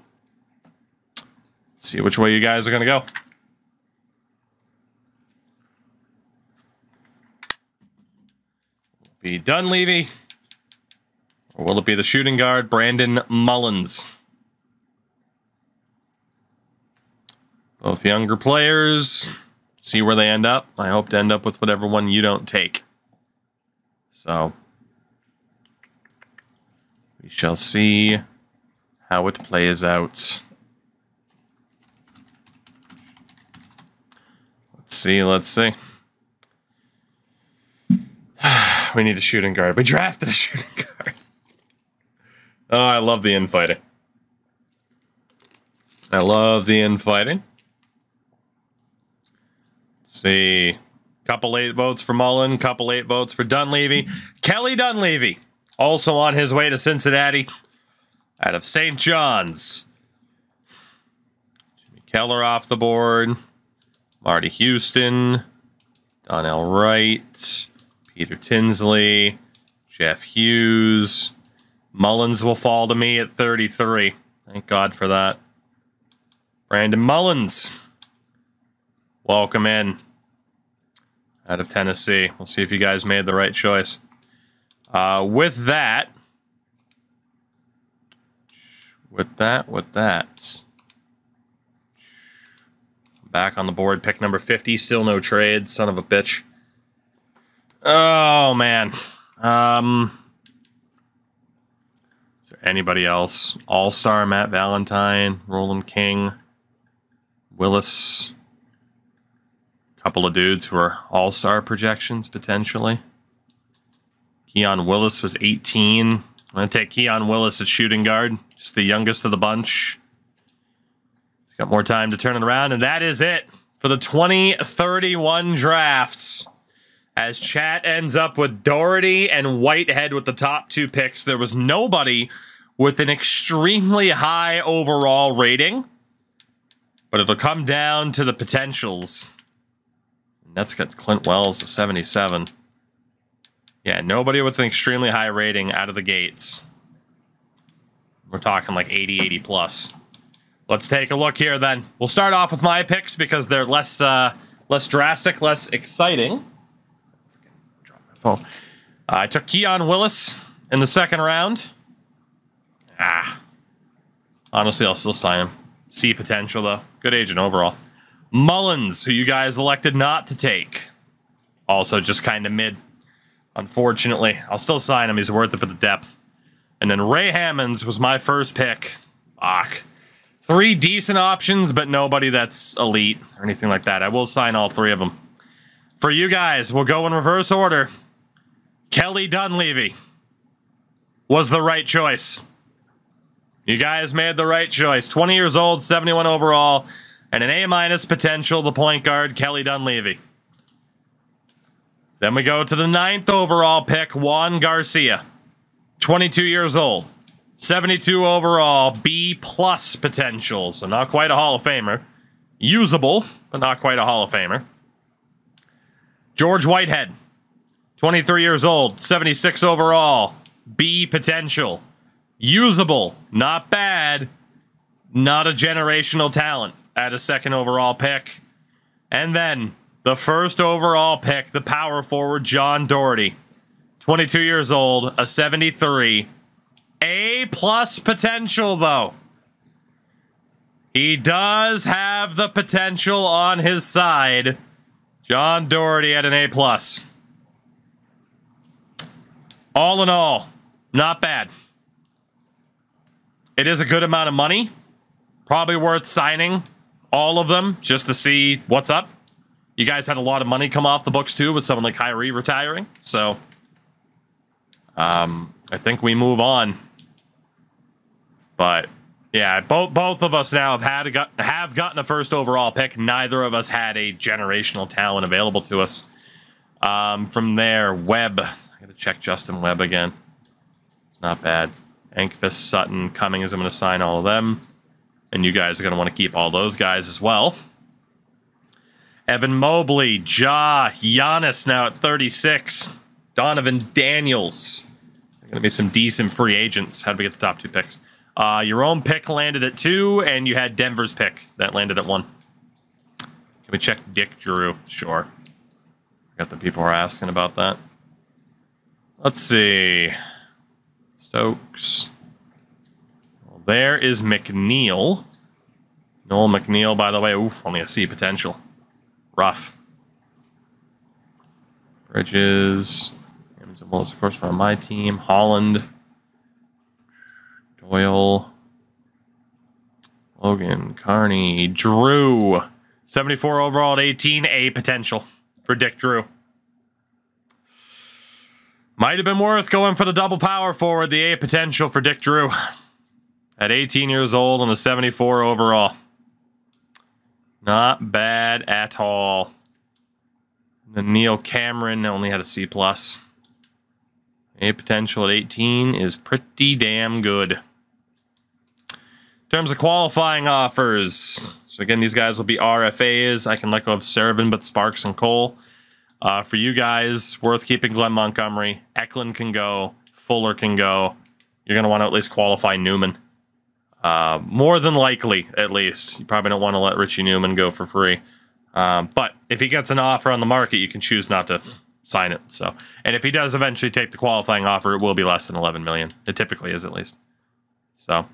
let's see which way you guys are going to go. Will it be Dunleavy? Or will it be the shooting guard, Brandon Mullins? Both younger players. See where they end up. I hope to end up with whatever one you don't take. So, we shall see how it plays out. Let's see. We need a shooting guard. We drafted a shooting guard. Oh, I love the infighting. I love the infighting. Let's see. Couple 8 votes for Mullen, couple 8 votes for Dunleavy. Kelly Dunleavy, also on his way to Cincinnati, out of St. John's. Jimmy Keller off the board. Marty Houston. Donnell Wright. Peter Tinsley. Jeff Hughes. Mullins will fall to me at 33. Thank God for that. Brandon Mullins. Welcome in. Out of Tennessee. We'll see if you guys made the right choice. With that, back on the board, pick number 50, still no trade, son of a bitch. Oh, man. Is there anybody else? All-Star, Matt Valentine, Roland King, Willis. Couple of dudes who are all-star projections, potentially. Keon Willis was 18. I'm going to take Keon Willis at shooting guard. Just the youngest of the bunch. He's got more time to turn it around, and that is it for the 2031 drafts. As chat ends up with Doherty and Whitehead with the top 2 picks, there was nobody with an extremely high overall rating. But it'll come down to the potentials. That's got Clint Wells at 77. Yeah, nobody with an extremely high rating out of the gates. We're talking like 80, 80 plus. Let's take a look here then. We'll start off with my picks because they're less drastic, less exciting. Drop my phone. I took Keon Willis in the 2nd round. Honestly, I'll still sign him. See potential though. Good agent overall. Mullins, who you guys elected not to take. Also just kind of mid. Unfortunately. I'll still sign him. He's worth it for the depth. And then Ray Hammonds was my first pick. Fuck. 3 decent options, but nobody that's elite or anything like that. I will sign all 3 of them. For you guys, we'll go in reverse order. Kelly Dunleavy was the right choice. You guys made the right choice. 20 years old, 71 overall. And an A- potential, the point guard, Kelly Dunleavy. Then we go to the 9th overall pick, Juan Garcia. 22 years old. 72 overall, B+ potential. So not quite a Hall of Famer. Usable, but not quite a Hall of Famer. George Whitehead. 23 years old, 76 overall, B potential. Usable, not bad. Not a generational talent. At a 2nd overall pick. And then the 1st overall pick, the power forward, John Doherty. 22 years old, a 73. A+ potential, though. He does have the potential on his side. John Doherty at an A+. All in all, not bad. It is a good amount of money. Probably worth signing all of them just to see what's up. You guys had a lot of money come off the books too with someone like Kyrie retiring. So I think we move on. But yeah, both of us now have gotten a 1st overall pick. Neither of us had a generational talent available to us. From there, Webb. I got to check Justin Webb again. It's not bad. Ankvis, Sutton, Cummings. I'm going to sign all of them. And you guys are going to want to keep all those guys as well. Evan Mobley, Giannis now at 36. Donovan Daniels. There are going to be some decent free agents. How did we get the top 2 picks? Your own pick landed at 2, and you had Denver's pick that landed at 1. Can we check Dick Drew? Sure. Got the people who are asking about that. Let's see. Stokes. Well, there is McNeil. Noel McNeil, by the way. Oof, only a C potential. Rough. Bridges. Evans and Willis, of course, were on my team. Holland. Doyle. Logan. Carney. Drew. 74 overall at 18. A potential for Dick Drew. Might have been worth going for the double power forward, the A potential for Dick Drew. At 18 years old and a 74 overall. Not bad at all. The Neil Cameron only had a C+. A potential at 18 is pretty damn good. In terms of qualifying offers, so again, these guys will be RFAs. I can let go of Servin, but Sparks and Cole. For you guys, worth keeping Glenn Montgomery. Eklund can go. Fuller can go. You're going to want to at least qualify Newman. More than likely, at least. You probably don't want to let Richie Newman go for free. But if he gets an offer on the market, you can choose not to sign it. So, and if he does eventually take the qualifying offer, it will be less than 11 million. It typically is, at least. So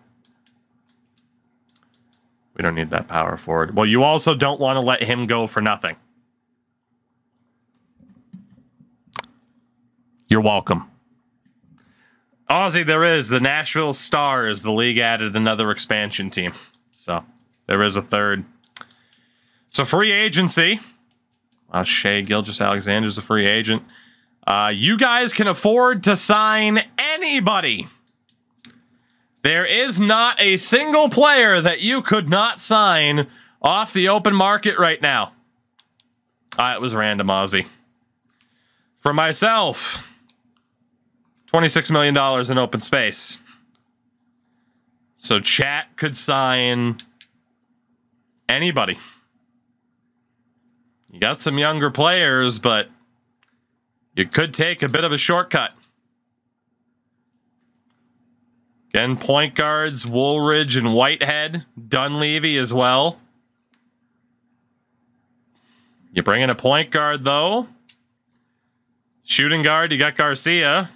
we don't need that power forward. Well, you also don't want to let him go for nothing. You're welcome. Aussie, there is the Nashville Stars. The league added another expansion team. So there is a third. So free agency. Shea Gilgeous-Alexander's a free agent. You guys can afford to sign anybody. There is not a single player that you could not sign off the open market right now. It was random, Aussie. For myself, $26 million in open space. So chat could sign anybody. You got some younger players, but you could take a bit of a shortcut. Again, point guards, Woolridge and Whitehead. Dunleavy as well. You bring in a point guard, though. Shooting guard, you got Garcia.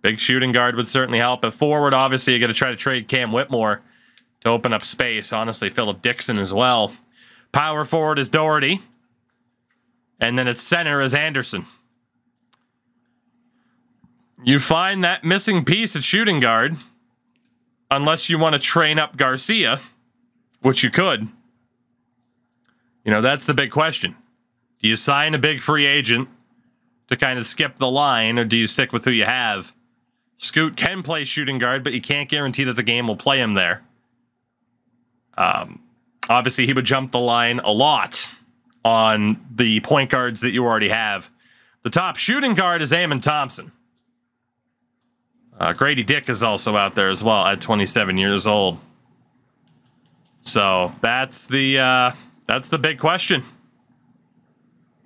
Big shooting guard would certainly help. At forward, obviously, you got to try to trade Cam Whitmore to open up space. Honestly, Philip Dixon as well. Power forward is Doherty. And then at center is Anderson. You find that missing piece at shooting guard, unless you want to train up Garcia, which you could. You know, that's the big question. Do you sign a big free agent to kind of skip the line, or do you stick with who you have? Scoot can play shooting guard, but you can't guarantee that the game will play him there. Obviously, he would jump the line a lot on the point guards that you already have. The top shooting guard is Eamon Thompson. Grady Dick is also out there as well at 27 years old. So that's the big question.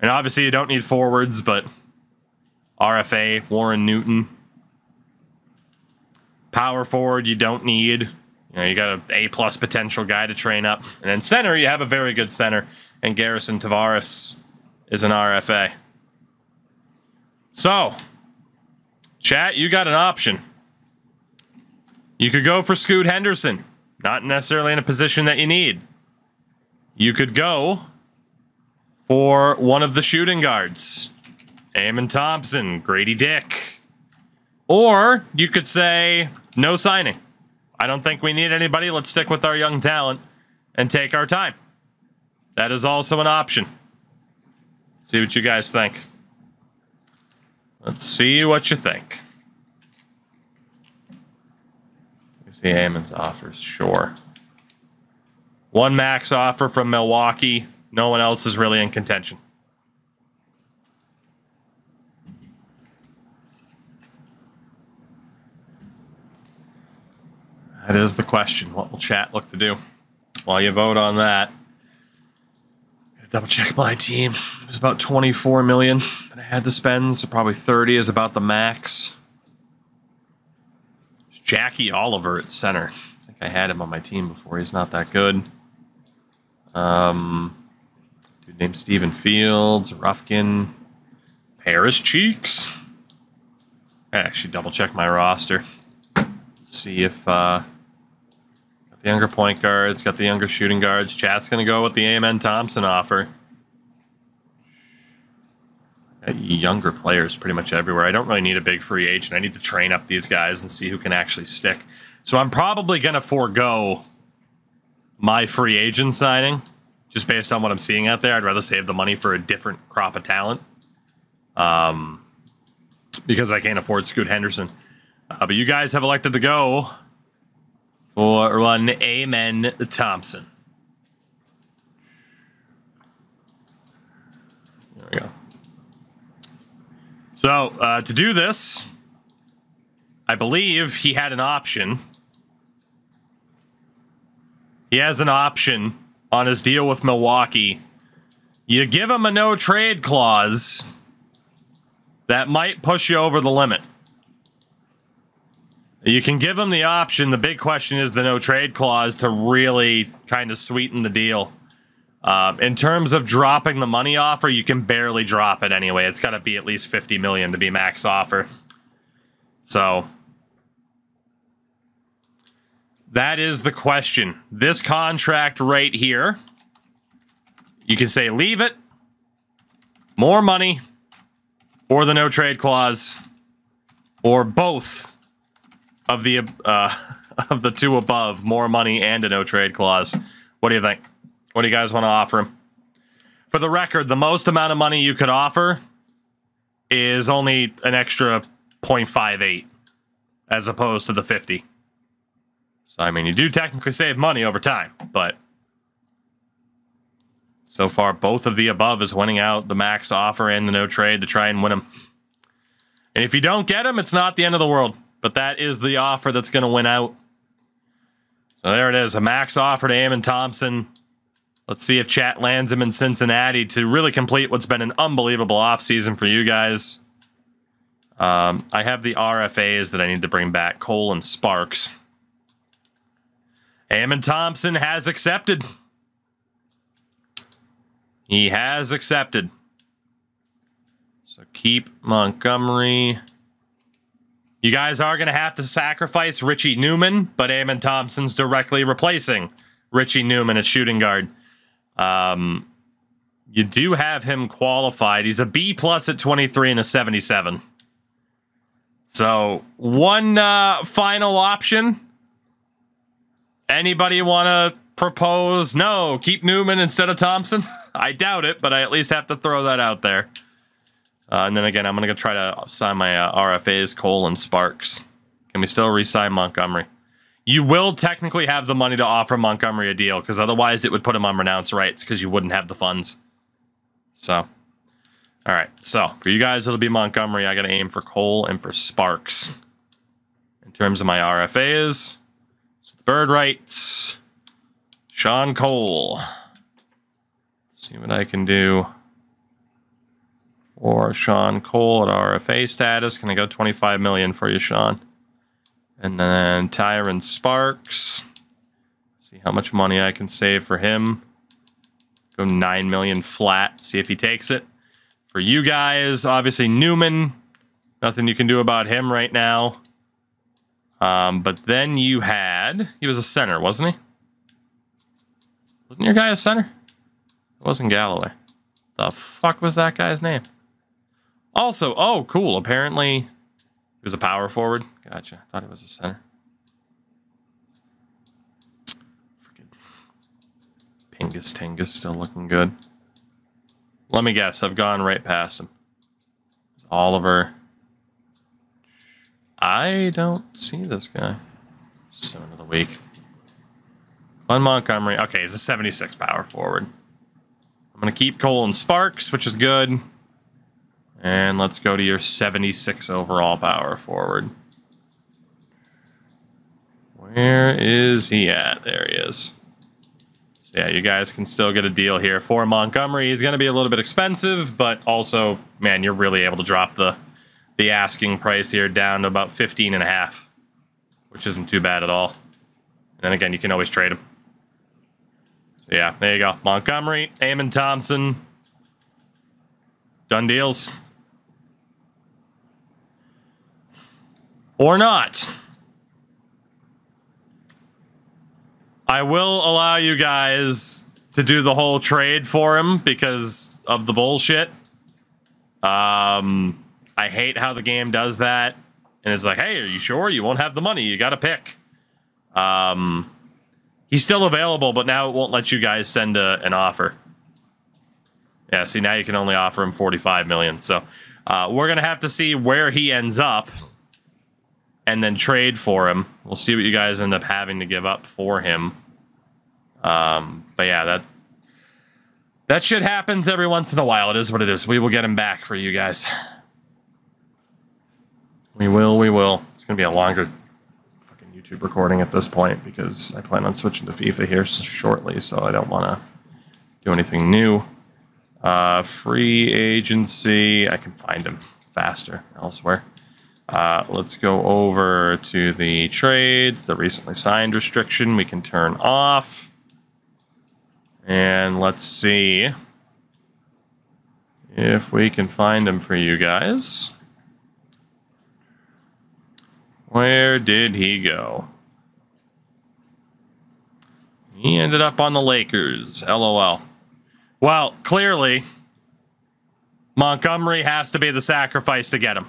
And obviously, you don't need forwards, but RFA, Warren Newton. Power forward, you don't need. You know, you got an A+ potential guy to train up. And then center, you have a very good center. And Garrison Tavares is an RFA. So, chat, you got an option. You could go for Scoot Henderson. Not necessarily in a position that you need. You could go for one of the shooting guards. Eamon Thompson, Grady Dick. Or you could say, no signing. I don't think we need anybody. Let's stick with our young talent and take our time. That is also an option. See what you guys think. Let's see what you think. Here's the Eamon's offers. Sure. One max offer from Milwaukee. No one else is really in contention. That is the question. What will chat look to do? While you vote on that, double check my team. It was about 24 million that I had to spend, so probably 30 is about the max. It's Jackie Oliver at center. I think I had him on my team before. He's not that good. Dude named Steven Fields, Rufkin, Paris Cheeks. I actually double check my roster. See if got the younger point guards, got the younger shooting guards. Chat's gonna go with the Eamon Thompson offer. Got younger players pretty much everywhere. I don't really need a big free agent. I need to train up these guys and see who can actually stick. So I'm probably gonna forego my free agent signing just based on what I'm seeing out there. I'd rather save the money for a different crop of talent, because I can't afford Scoot Henderson. But you guys have elected to go for one Eamon Thompson. There we go. So, to do this, I believe he had an option. He has an option on his deal with Milwaukee. You give him a no-trade clause that might push you over the limit. You can give him the option. The big question is the no-trade clause to really kind of sweeten the deal. In terms of dropping the money offer, you can barely drop it anyway. It's got to be at least 50 million to be max offer. So that is the question. This contract right here, you can say leave it, more money, or the no trade clause, or both of the of the two above, more money and a no trade clause. What do you think? What do you guys want to offer him? For the record, the most amount of money you could offer is only an extra 0.58 as opposed to the 50. So, I mean, you do technically save money over time, but so far, both of the above is winning out the max offer and the no trade to try and win him. And if you don't get him, it's not the end of the world, but that is the offer that's going to win out. So there it is, a max offer to Eamon Thompson. Let's see if chat lands him in Cincinnati to really complete what's been an unbelievable offseason for you guys. I have the RFAs that I need to bring back, Cole and Sparks. Eamon Thompson has accepted. He has accepted. So keep Montgomery. You guys are going to have to sacrifice Richie Newman, but Eamon Thompson's directly replacing Richie Newman at shooting guard. You do have him qualified. He's a B+ at 23 and a 77. So one final option. Anybody want to propose? No, keep Newman instead of Thompson. I doubt it, but I at least have to throw that out there. And then again, I'm going to try to sign my RFAs, Cole and Sparks. Can we still re-sign Montgomery? You will technically have the money to offer Montgomery a deal, because otherwise it would put him on renounce rights, because you wouldn't have the funds. So, all right. So, for you guys, it'll be Montgomery. I got to aim for Cole and for Sparks. In terms of my RFAs, so the bird rights, Sean Cole. Let's see what I can do for Sean Cole at RFA status. Can I go 25 million for you, Sean? And then Tyron Sparks. See how much money I can save for him. Go 9 million flat. See if he takes it. For you guys, obviously Newman. Nothing you can do about him right now. But then you had... He was a center, wasn't he? Wasn't your guy a center? It wasn't Galloway. The fuck was that guy's name? Also, oh, cool. Apparently, he was a power forward. Gotcha. I thought he was a center. Freaking Pingus Tingus still looking good. Let me guess. I've gone right past him. It's Oliver. I don't see this guy. 7 of the week. Glenn Montgomery. Okay, he's a 76 power forward. I'm going to keep Cole and Sparks, which is good. And let's go to your 76 overall power forward. Where is he at? There he is. So yeah, you guys can still get a deal here for Montgomery. He's going to be a little bit expensive, but also, man, you're really able to drop the asking price here down to about 15.5, which isn't too bad at all. And then again, you can always trade him. So yeah, there you go. Montgomery, Eamon Thompson. Done deals. Or not. I will allow you guys to do the whole trade for him because of the bullshit. I hate how the game does that. And it's like, hey, are you sure? You won't have the money. You got to pick. He's still available, but now it won't let you guys send an offer. Yeah, see, now you can only offer him 45 million. So we're going to have to see where he ends up and then trade for him. We'll see what you guys end up having to give up for him. But yeah, that shit happens every once in a while. It is what it is. We will get him back for you guys. We will. It's going to be a longer fucking YouTube recording at this point because I plan on switching to FIFA here shortly, so I don't want to do anything new. Free agency. I can find him faster elsewhere. Let's go over to the trades. The recently signed restriction we can turn off. And let's see if we can find him for you guys. Where did he go? He ended up on the Lakers. LOL. Well, clearly, Montgomery has to be the sacrifice to get him.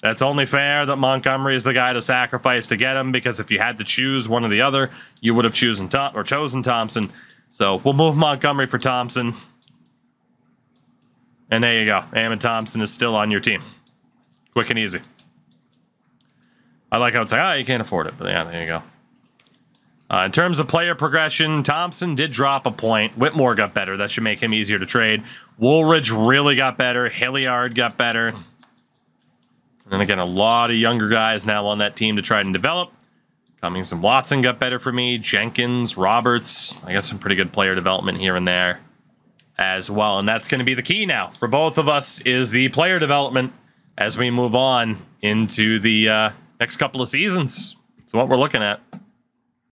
That's only fair that Montgomery is the guy to sacrifice to get him, because if you had to choose one or the other, you would have chosen Thompson. So we'll move Montgomery for Thompson. And there you go. Amen Thompson is still on your team. Quick and easy. I like how it's like, you can't afford it. But yeah, there you go. In terms of player progression, Thompson did drop a point. Whitmore got better. That should make him easier to trade. Woolridge really got better. Hilliard got better. And then again, a lot of younger guys now on that team to try and develop. Cummings and Watson got better for me. Jenkins, Roberts. I got some pretty good player development here and there as well. And that's going to be the key now for both of us, is the player development as we move on into the next couple of seasons. That's what we're looking at.